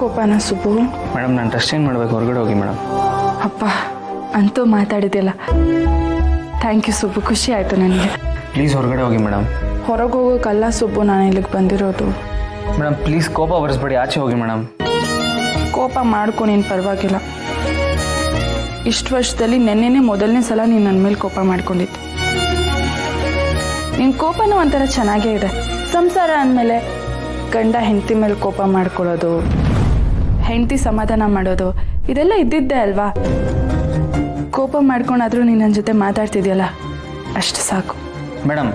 ಕೋಪನಾ Subbu? Madam ನಾನು dress change ಮಾಡಬೇಕು, ಹೊರಗಡೆ ಹೋಗಿ ಮೇಡಮ್. ಅಪ್ಪ ಅಂತೂ ಮಾತಾಡಿದ್ಯಲ್ಲ, ಥ್ಯಾಂಕ್ ಯು ಸುಬ್ಬು, ಖುಷಿ ಆಯಿತು ನನಗೆ. ಪ್ಲೀಸ್ ಹೊರಗಡೆ ಹೋಗಿ ಮೇಡಮ್. ಹೊರಗೆ ಹೋಗೋಕ್ಕಲ್ಲ ಸುಬ್ಬು ನಾನು ಇಲ್ಲಿಗೆ ಬಂದಿರೋದು. ಮೇಡಮ್ ಪ್ಲೀಸ್ ಕೋಪ ಬರೆಸ್ಬೇಡಿ, ಆಚೆ ಹೋಗಿ ಮೇಡಮ್. ಕೋಪ ಮಾಡ್ಕೊ, ನೀನು ಪರವಾಗಿಲ್ಲ. ಇಷ್ಟು ವರ್ಷದಲ್ಲಿ ನೆನ್ನೆನೇ ಮೊದಲನೇ ಸಲ ನೀನು ನನ್ನ ಮೇಲೆ ಕೋಪ ಮಾಡ್ಕೊಂಡಿತ್ತು. ನಿನ್ನ ಕೋಪನೂ ಒಂಥರ ಚೆನ್ನಾಗೇ ಇದೆ. ಸಂಸಾರ ಅಂದಮೇಲೆ ಗಂಡ ಹೆಂಡತಿ ಮೇಲೆ ಕೋಪ ಮಾಡ್ಕೊಳ್ಳೋದು, ಹೆಂಡತಿ ಸಮಾಧಾನ ಮಾಡೋದು, ಇದೆಲ್ಲ ಇದ್ದಿದ್ದೆ ಅಲ್ವಾ? ಕೋಪ ಮಾಡ್ಕೊಂಡಾದ್ರೂ ನೀನು ನನ್ನ ಜೊತೆ ಮಾತಾಡ್ತಿದ್ಯಲ್ಲ, ಅಷ್ಟು ಸಾಕು. ಮೇಡಮ್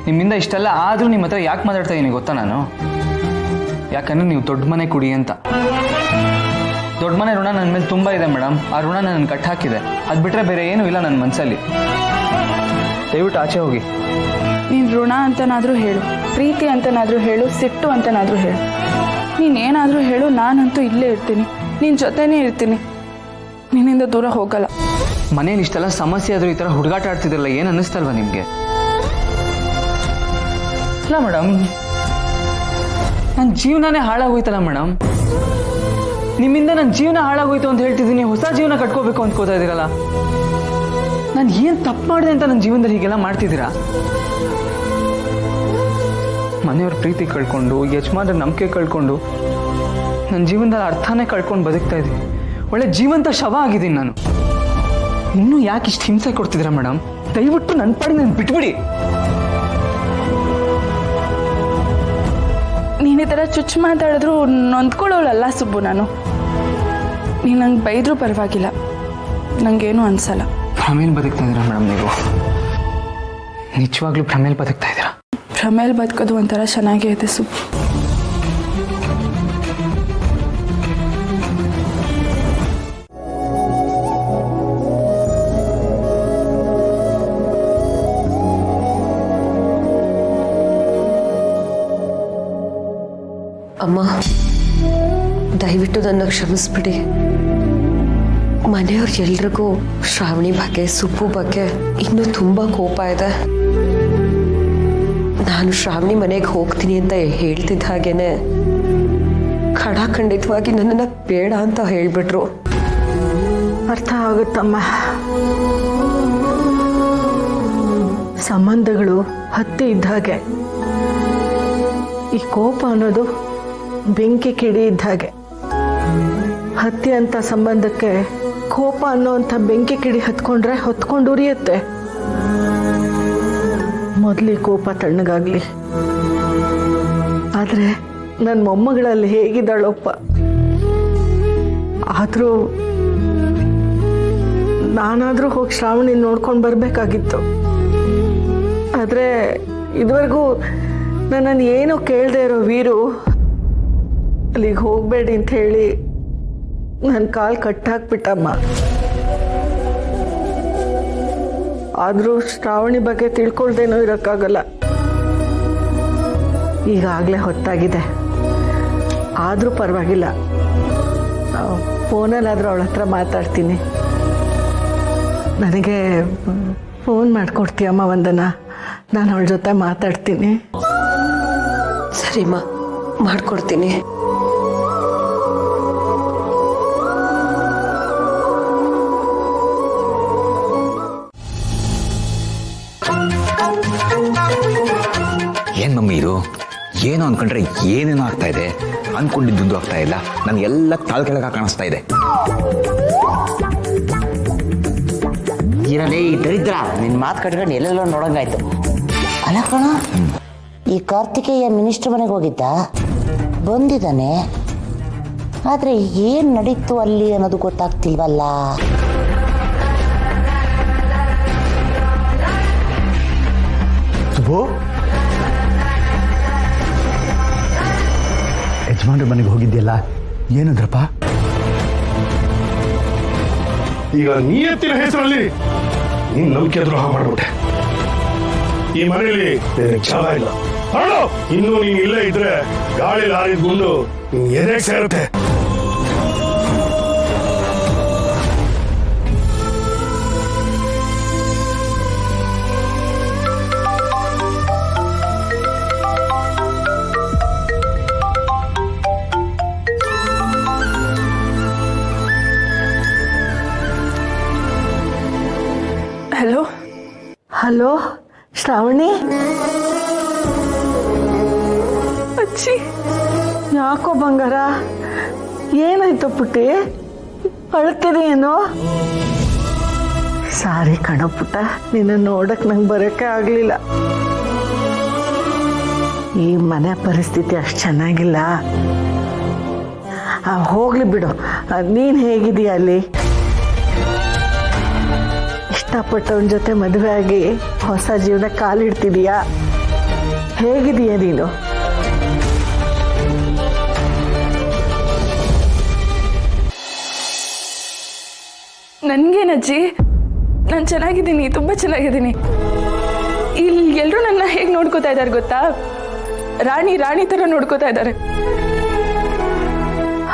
ನಿಮ್ಮಿಂದ ಇಷ್ಟೆಲ್ಲ ಆದರೂ ನಿಮ್ಮ ಹತ್ರ ಯಾಕೆ ಮಾತಾಡ್ತಾ ಇದ್ದೀನಿ ಗೊತ್ತಾ ನಾನು? ಯಾಕಂದರೆ ನೀವು ದೊಡ್ಡ ಮನೆ ಕುಡಿ ಅಂತ. ದೊಡ್ಡ ಮನೆ ಋಣ ನನ್ನ ಮೇಲೆ ತುಂಬ ಇದೆ ಮೇಡಮ್. ಆ ಋಣ ನನ್ನ ಕಟ್ ಹಾಕಿದೆ. ಅದು ಬಿಟ್ಟರೆ ಬೇರೆ ಏನೂ ಇಲ್ಲ ನನ್ನ ಮನಸ್ಸಲ್ಲಿ. ದಯವಿಟ್ಟು ಆಚೆ ಹೋಗಿ. ನೀನು ಋಣ ಅಂತನಾದರೂ ಹೇಳು, ಪ್ರೀತಿ ಅಂತನಾದರೂ ಹೇಳು, ಸಿಟ್ಟು ಅಂತನಾದರೂ ಹೇಳು, ನೀನೇನಾದರೂ ಹೇಳು, ನಾನಂತೂ ಇಲ್ಲೇ ಇರ್ತೀನಿ, ನಿನ್ನ ಜೊತೆನೇ ಇರ್ತೀನಿ, ನಿನ್ನಿಂದ ದೂರ ಹೋಗಲ್ಲ. ಮನೇಲಿ ಇಷ್ಟೆಲ್ಲ ಸಮಸ್ಯೆ ಆದರೂ ಈ ಥರ ಹುಡುಗಾಟ ಆಡ್ತಿದ್ರಲ್ಲ, ಏನು ಅನ್ನಿಸ್ತಲ್ವ ನಿಮಗೆ? ಇಲ್ಲ ಮೇಡಮ್, ನನ್ನ ಜೀವನನೇ ಹಾಳಾಗೋಯ್ತಲ್ಲ ಮೇಡಮ್. ನಿಮ್ಮಿಂದ ನನ್ನ ಜೀವನ ಹಾಳಾಗೋಯ್ತು ಅಂತ ಹೇಳ್ತಿದ್ದೀನಿ, ಹೊಸ ಜೀವನ ಕಟ್ಕೋಬೇಕು ಅಂದ್ಕೋತಾ ಇದ್ದೀರಲ್ಲ. ನಾನು ಏನು ತಪ್ಪು ಮಾಡಿದೆ ಅಂತ ನನ್ನ ಜೀವನದಲ್ಲಿ ಹೀಗೆಲ್ಲ ಮಾಡ್ತಿದ್ದೀರಾ? ಮನೆಯವ್ರ ಪ್ರೀತಿ ಕಳ್ಕೊಂಡು, ಯಜಮಾನ್ರ ನಂಬಿಕೆ ಕಳ್ಕೊಂಡು, ನನ್ನ ಜೀವನದಲ್ಲಿ ಅರ್ಥನೇ ಕಳ್ಕೊಂಡು ಬದುಕ್ತಾ ಇದ್ದೀನಿ. ಒಳ್ಳೆ ಜೀವಂತ ಶವ ಆಗಿದ್ದೀನಿ ನಾನು. ಇನ್ನೂ ಯಾಕೆ ಇಷ್ಟು ಹಿಂಸೆ ಕೊಡ್ತಿದ್ದೀರಾ ಮೇಡಮ್? ದಯವಿಟ್ಟು ನನ್ನ ಪಾಡಿಗೆ ನಾನು ಬಿಟ್ಬಿಡಿ. ನೀನು ಈ ಥರ ಚುಚ್ಚು ಮಾತಾಡಿದ್ರು ನೊಂದ್ಕೊಳ್ಳೋಳಲ್ಲ ಸುಬ್ಬು ನಾನು. ನೀನು ನಂಗೆ ಬೈದರೂ ಪರವಾಗಿಲ್ಲ, ನನಗೇನು ಅನಿಸಲ್ಲ. ಭ್ರಮೇಲಿ ಬದುಕ್ತಾ ಇದ್ದೀರಾ ಮೇಡಮ್ ನೀವು? ನಿಜವಾಗ್ಲೂ ಭ್ರಮೇಲಿ ಬದುಕ್ತಾ ಇದ್ದೀರಾ? ಭ್ರಮೇಲಿ ಬದುಕೋದು ಒಂಥರ ಚೆನ್ನಾಗೇ ಇದೆ ಸುಬ್ಬು. ಅಮ್ಮ, ದಯವಿಟ್ಟು ನನ್ನ ಕ್ಷಮಿಸ್ಬಿಡಿ. ಮನೆಯವ್ರು ಎಲ್ರಿಗೂ ಶ್ರಾವಣಿ ಬಗ್ಗೆ, ಸುಬ್ಬು ಬಗ್ಗೆ ಇನ್ನೂ ತುಂಬ ಕೋಪ ಇದೆ. ನಾನು ಶ್ರಾವಣಿ ಮನೆಗೆ ಹೋಗ್ತೀನಿ ಅಂತ ಹೇಳ್ತಿದ್ದ ಹಾಗೇನೆ ಖಡಾಖಂಡಿತವಾಗಿ ನನ್ನನ್ನು ಬೇಡ ಅಂತ ಹೇಳಿಬಿಟ್ರು. ಅರ್ಥ ಆಗುತ್ತಮ್ಮ. ಸಂಬಂಧಗಳು ಹತ್ತಿ ಇದ್ದ ಹಾಗೆ, ಈ ಕೋಪ ಅನ್ನೋದು ಬೆಂಕಿ ಕಿಡಿ ಇದ್ದ ಹಾಗೆ. ಹತ್ತಿ ಅಂತ ಸಂಬಂಧಕ್ಕೆ ಕೋಪ ಅನ್ನೋಂಥ ಬೆಂಕಿ ಕಿಡಿ ಹತ್ಕೊಂಡ್ರೆ ಹೊತ್ಕೊಂಡು ಉರಿಯುತ್ತೆ. ಮೊದಲೇ ಕೋಪ ತಣ್ಣಗಾಗ್ಲಿ. ಆದರೆ ನನ್ನ ಮೊಮ್ಮಗಳಲ್ಲಿ ಹೇಗಿದ್ದಾಳಪ್ಪ. ಆದರೂ ನಾನಾದರೂ ಹೋಗಿ ಶ್ರಾವಣಿ ನೋಡ್ಕೊಂಡು ಬರಬೇಕಾಗಿತ್ತು. ಆದರೆ ಇದುವರೆಗೂ ನನ್ನನ್ನು ಏನೋ ಕೇಳದೆ ಇರೋ ವೀರು ಅಲ್ಲಿಗೆ ಹೋಗಬೇಡಿ ಅಂತ ಹೇಳಿ ನನ್ನ ಕಾಲು ಕಟ್ಟಾಕ್ಬಿಟ್ಟಮ್ಮ. ಆದರೂ ಶ್ರಾವಣಿ ಬಗ್ಗೆ ತಿಳ್ಕೊಳ್ದೇನೋ ಇರೋಕ್ಕಾಗಲ್ಲ. ಈಗಾಗಲೇ ಹೊತ್ತಾಗಿದೆ. ಆದರೂ ಪರವಾಗಿಲ್ಲ, ಫೋನಲ್ಲಾದರೂ ಅವಳ ಹತ್ರ ಮಾತಾಡ್ತೀನಿ. ನನಗೆ ಫೋನ್ ಮಾಡಿಕೊಡ್ತೀಯಮ್ಮ ವಂದನ? ನಾನು ಅವಳ ಜೊತೆ ಮಾತಾಡ್ತೀನಿ. ಸರಿಮ್ಮ, ಮಾಡ್ಕೊಡ್ತೀನಿ. ಏನು ಮಮ್ಮಿ ಇದು? ಏನು ಅಂದ್ಕೊಂಡ್ರೆ ಏನೇನೋ ಆಗ್ತಾ ಇದೆ, ಅಂದ್ಕೊಂಡಿದ್ದು ಆಗ್ತಾ ಇಲ್ಲ. ನನಗೆಲ್ಲ ತಾಳು ಕೆಳಗೆ ಕಾಣಿಸ್ತಾ ಇದೆ. ಇರಲೇ ಈ ದರಿದ್ರ ನಿನ್ನ ಮಾತು ಕಟ್ಕೊಂಡು ಎಲ್ಲೆಲ್ಲೋ ನೋಡಂಗಾಯ್ತು. ಅಲ್ಲ ಕಣ, ಈ ಕಾರ್ತಿಕೇಯ ಮಿನಿಸ್ಟರ್ ಮನೆಗೆ ಹೋಗಿದ್ದ, ಬಂದಿದ್ದಾನೆ. ಆದರೆ ಏನು ನಡೀತು ಅಲ್ಲಿ ಅನ್ನೋದು ಗೊತ್ತಾಗ್ತಿಲ್ವಲ್ಲ. ಸುಬ್ಬು, ಯಜಮಾನ್ರ ಮನೆಗೆ ಹೋಗಿದ್ಯಲ್ಲ, ಏನಂದ್ರಪ್ಪ? ಈಗ ನಿಯತ್ತಿನ ಹೆಸರಲ್ಲಿ ನೀನ್ ನಂಬಿಕೆ ದ್ರೋಹ ಮಾಡ್ಬಿಟ್ಟೆ. ಈ ಮನೆಯಲ್ಲಿ ಛಲ ಇಲ್ಲ. ಇನ್ನು ನೀನ್ ಇಲ್ಲೇ ಇದ್ರೆ ಗಾಳಿ ಲಾರಿದ ಗುಂಡು ನಿನ್ ಎದೆಗೆ ಸೇರುತ್ತೆ. ಹಲೋ ಶ್ರಾವಣಿ, ಅಜ್ಜಿ ಯಾಕೋ ಬಂಗಾರ, ಏನಾಯ್ತು ಪುಟ್ಟಿ? ಅಳ್ತಿದೆಯೇನೋ? ಸಾರಿ ಕಣ ಪುಟ್ಟ, ನಿನ್ನ ನೋಡಕ್ ನಂಗೆ ಬರೋಕ್ಕೆ ಆಗಲಿಲ್ಲ. ಈ ಮನೆ ಪರಿಸ್ಥಿತಿ ಅಷ್ಟು ಚೆನ್ನಾಗಿಲ್ಲ. ಹೋಗ್ಲಿ ಬಿಡು. ನೀನು ಹೇಗಿದೀಯ ಅಲ್ಲಿ? ಇಷ್ಟಪಟ್ಟವನ ಜೊತೆ ಮದುವೆ ಆಗಿ ಹೊಸ ಜೀವನ ಕಾಲಿಡ್ತಿದೀಯಾ? ಹೇಗಿದೀಯ ನೀನು? ನನ್ಗೇನಜ್ಜಿ, ನಾನು ಚೆನ್ನಾಗಿದ್ದೀನಿ, ತುಂಬ ಚೆನ್ನಾಗಿದ್ದೀನಿ. ಇಲ್ಲಿ ಎಲ್ಲರೂ ನನ್ನ ಹೇಗೆ ನೋಡ್ಕೋತಾ ಇದ್ದಾರೆ ಗೊತ್ತಾ? ರಾಣಿ ರಾಣಿ ಥರ ನೋಡ್ಕೋತಾ ಇದ್ದಾರೆ.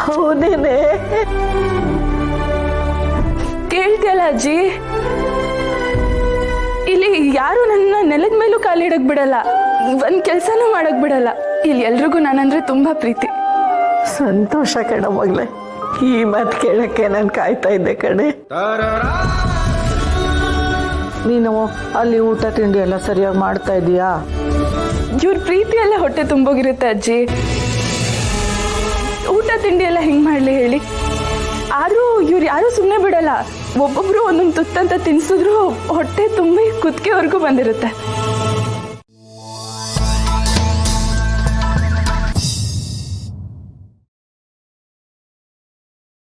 ಹೌದೇನೆ? ಕೇಳ್ತಿಯಲ್ಲ ಅಜ್ಜಿ, ಇಲ್ಲಿ ಯಾರು ನನ್ನ ನೆಲದ ಮೇಲೂ ಕಾಲಿಡಕ್ ಬಿಡಲ್ಲ, ಒಂದ್ ಕೆಲ್ಸನೂ ಮಾಡಕ್ ಬಿಡಲ್ಲ. ಇಲ್ಲಿ ಎಲ್ರಿಗೂ ನಾನಂದ್ರೆ ತುಂಬಾ ಪ್ರೀತಿ. ಸಂತೋಷ ಕಣ ಮಗಳೇ, ಈ ಮಾತು ಕೇಳಕ್ಕೆ ನಾನು ಕಾಯ್ತಾ ಇದ್ದೆ ಕಣೆ. ನೀನು ಅಲ್ಲಿ ಊಟ ತಿಂಡಿ ಎಲ್ಲ ಸರಿಯಾಗಿ ಮಾಡ್ತಾ ಇದೀಯಾ? ಇವ್ರ ಪ್ರೀತಿ ಎಲ್ಲ ಹೊಟ್ಟೆ ತುಂಬೋಗಿರುತ್ತೆ ಅಜ್ಜಿ. ಊಟ ತಿಂಡಿ ಎಲ್ಲ ಹೆಂಗ್ ಮಾಡ್ಲಿ ಹೇಳಿ? ಆದ್ರೂ ಇವ್ರು ಯಾರು ಸುಮ್ಮನೆ ಬಿಡಲ್ಲ. ಒಬ್ಬೊಬ್ರು ಒಂದೊಂದು ತುತ್ತಂತ ತಿನ್ಸಿದ್ರು ಹೊಟ್ಟೆ ತುಂಬಿ ಕುತ್ತಿಗೆವರೆಗೂ ಬಂದಿರುತ್ತೆ.